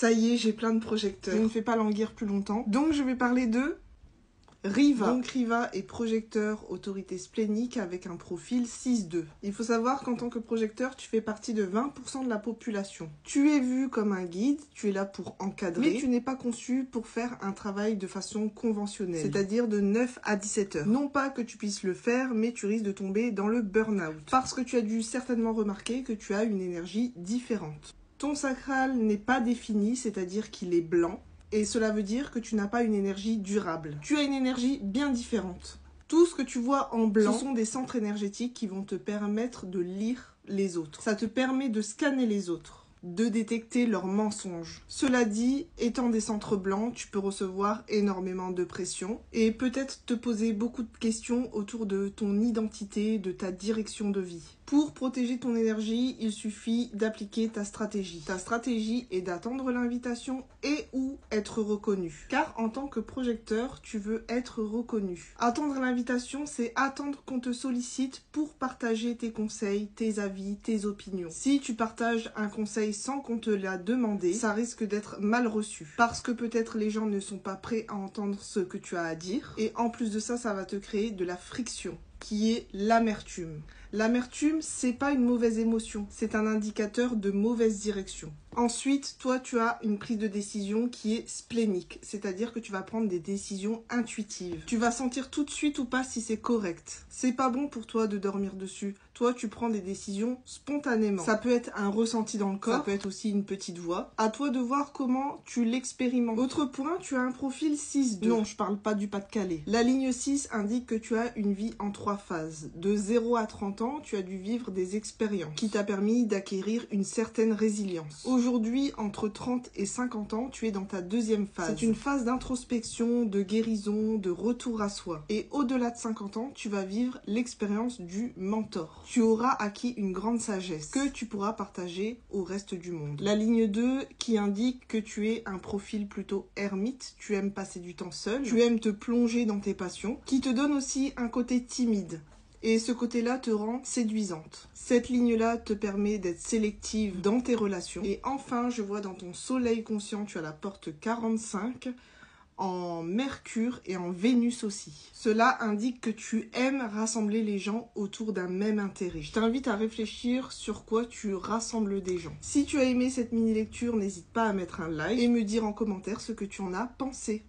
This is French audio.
Ça y est, j'ai plein de projecteurs. Je ne fais pas languir plus longtemps. Donc je vais parler de Riva. Donc Riva est projecteur autorité splénique avec un profil 6-2. Il faut savoir qu'en tant que projecteur, tu fais partie de 20% de la population. Tu es vu comme un guide, tu es là pour encadrer, mais tu n'es pas conçu pour faire un travail de façon conventionnelle, c'est-à-dire de 9 à 17 heures. Non pas que tu puisses le faire, mais tu risques de tomber dans le burn-out. Parce que tu as dû certainement remarquer que tu as une énergie différente. Ton sacral n'est pas défini, c'est-à-dire qu'il est blanc. Et cela veut dire que tu n'as pas une énergie durable. Tu as une énergie bien différente. Tout ce que tu vois en blanc, ce sont des centres énergétiques qui vont te permettre de lire les autres. Ça te permet de scanner les autres, de détecter leurs mensonges. Cela dit, étant des centres blancs, tu peux recevoir énormément de pression et peut-être te poser beaucoup de questions autour de ton identité, de ta direction de vie. Pour protéger ton énergie, il suffit d'appliquer ta stratégie. Ta stratégie est d'attendre l'invitation et ou être reconnu. Car en tant que projecteur, tu veux être reconnu. Attendre l'invitation, c'est attendre qu'on te sollicite pour partager tes conseils, tes avis, tes opinions. Si tu partages un conseil sans qu'on te l'a demandé, ça risque d'être mal reçu. Parce que peut-être les gens ne sont pas prêts à entendre ce que tu as à dire. Et en plus de ça, ça va te créer de la friction, qui est l'amertume. L'amertume, c'est pas une mauvaise émotion, c'est un indicateur de mauvaise direction. Ensuite, toi, tu as une prise de décision qui est splénique, c'est-à-dire que tu vas prendre des décisions intuitives. Tu vas sentir tout de suite ou pas si c'est correct. C'est pas bon pour toi de dormir dessus. Toi, tu prends des décisions spontanément. Ça peut être un ressenti dans le corps, ça peut être aussi une petite voix. À toi de voir comment tu l'expérimentes. Autre point, tu as un profil 6-2. Non, je parle pas du Pas-de-Calais. La ligne 6 indique que tu as une vie en 3 phases. De 0 à 30 ans, tu as dû vivre des expériences qui t'a permis d'acquérir une certaine résilience. Aujourd'hui, entre 30 et 50 ans, tu es dans ta deuxième phase. C'est une phase d'introspection, de guérison, de retour à soi. Et au-delà de 50 ans, tu vas vivre l'expérience du mentor. Tu auras acquis une grande sagesse que tu pourras partager au reste du monde. La ligne 2 qui indique que tu es un profil plutôt ermite, tu aimes passer du temps seul, tu aimes te plonger dans tes passions, qui te donne aussi un côté timide. Et ce côté-là te rend séduisante. Cette ligne-là te permet d'être sélective dans tes relations. Et enfin, je vois dans ton soleil conscient, tu as la porte 45 en Mercure et en Vénus aussi. Cela indique que tu aimes rassembler les gens autour d'un même intérêt. Je t'invite à réfléchir sur quoi tu rassembles des gens. Si tu as aimé cette mini-lecture, n'hésite pas à mettre un like et me dire en commentaire ce que tu en as pensé.